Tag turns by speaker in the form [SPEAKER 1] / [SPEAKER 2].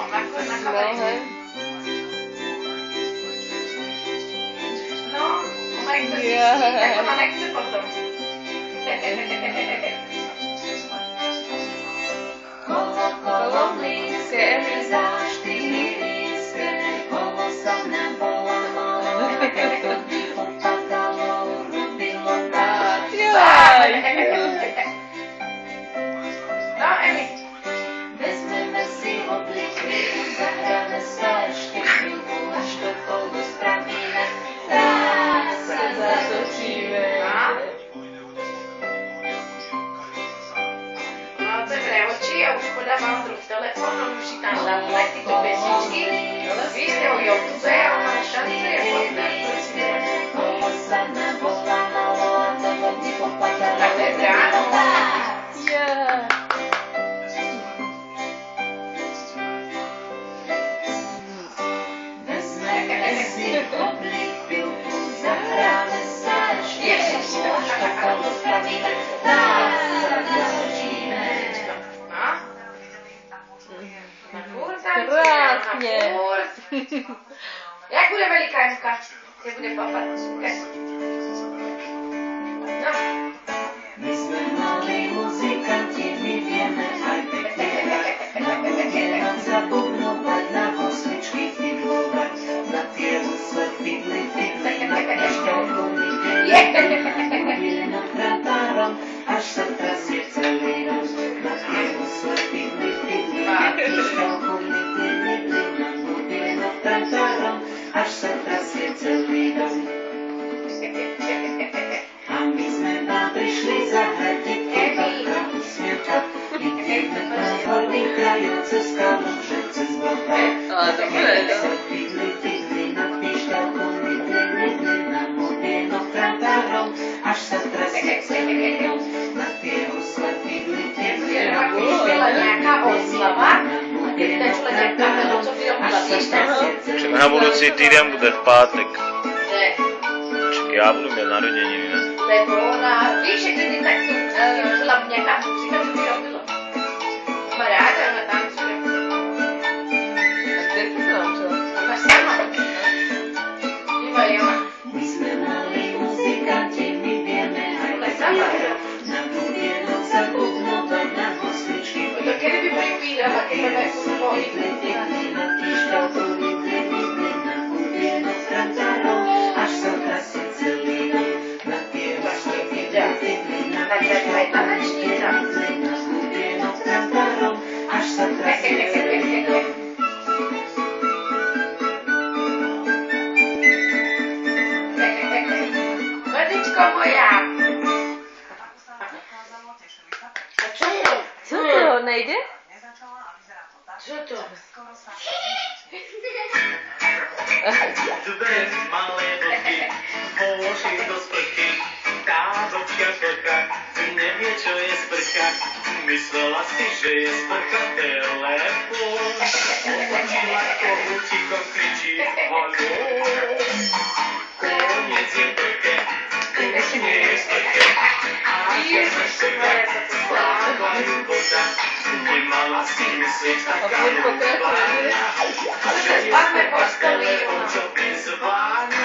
[SPEAKER 1] No, hej.
[SPEAKER 2] No, ona chce zjistit, tak ona nechce potom.
[SPEAKER 3] Kolo blízke mi záštiny nízke, kolo sa v nám polamalo, opadalo, robilo tak.
[SPEAKER 1] Jaj.
[SPEAKER 2] No, Emi.
[SPEAKER 3] Vezmeme si obliky, zahráme sa ešte chvíľu, až to kolo spravíme, tak sa zatočíme.
[SPEAKER 2] No, otevře oči a už podávám druh telefon, on už si tam zavolaj tyto pěsničky. Vy jste o YouTube a ona šancuje podcast, prosím vás.
[SPEAKER 3] Kolo sa nám polamalo, a to hodně popadalo.
[SPEAKER 2] Tak to je bráno.
[SPEAKER 1] Yeah.
[SPEAKER 3] Vezmeme si obliky, zahráme sa ešte chvíľu, až to kolo spravíme, tak sa zatočíme.
[SPEAKER 2] No? Na furt
[SPEAKER 1] Krásně.
[SPEAKER 2] na furt. Jak bude velikánka? Jak bude papat? No.
[SPEAKER 3] My sme mali muzikanti, my vieme aj pekne hrať, na bude nám zabudnúvať, na hosličky fidlovať, na tie husle fidli, na pišťalku my vieme, na kratárom, až sa trasie celý dom, na tie husle fidli, na pišťalku my vieme, na budienok kratárom, až sa trasie celý dom. A my sme vám prišli zahrať, detky, babka, usmievka, my vieme prehody krajúce skalu, že cez boka.
[SPEAKER 1] Ale to bude, no.
[SPEAKER 3] Fidli, na pišťalku, my na budienok kratárom, až sa trasie celý dom, na tie husle fidli,
[SPEAKER 2] Jenom když byla nějaká oslava, a teď ten člověk kapelu, co by robila, víš, tak
[SPEAKER 4] Však na budúci týden bude v pátek.
[SPEAKER 2] že
[SPEAKER 4] Však ja budu mať narodeniny, ne?
[SPEAKER 2] lebo ona, víš, že kdy tak tu hlavně nějaká muzika, co by robila. Má ráda, ona tancuje.
[SPEAKER 1] A kde ty to naučila?
[SPEAKER 2] Ona sama. Iba Jona.
[SPEAKER 3] My sme mali muzikanti, my vieme aj
[SPEAKER 2] Ona sama.
[SPEAKER 3] na budienok zabudnúvať, na hosličky
[SPEAKER 2] To kedy by byli pídala, keď to je svoj.
[SPEAKER 3] na pišťalku, na budienok kratárom, až sa trasie celý dom, na tie husle fidli, na pišťalku, na budienok kratárom, až sa trasie celý dom.
[SPEAKER 2] Vodičko moja. A čo to?
[SPEAKER 1] Co to, nejde?
[SPEAKER 2] Čo to?
[SPEAKER 5] Dve malé vlky vošli do sprchy. Tá vlčia vlka nevie, čo je sprcha. Myslela si, že je sprcha telefón. Otočila kohúčikom, kričí haló. Koniec je vlke, už nie je sprche. A keď sa škrta, splávajú voda. Nemala si myslieť taká hlúpa, že je
[SPEAKER 2] Máme posteli.
[SPEAKER 5] o čo vyzváňa.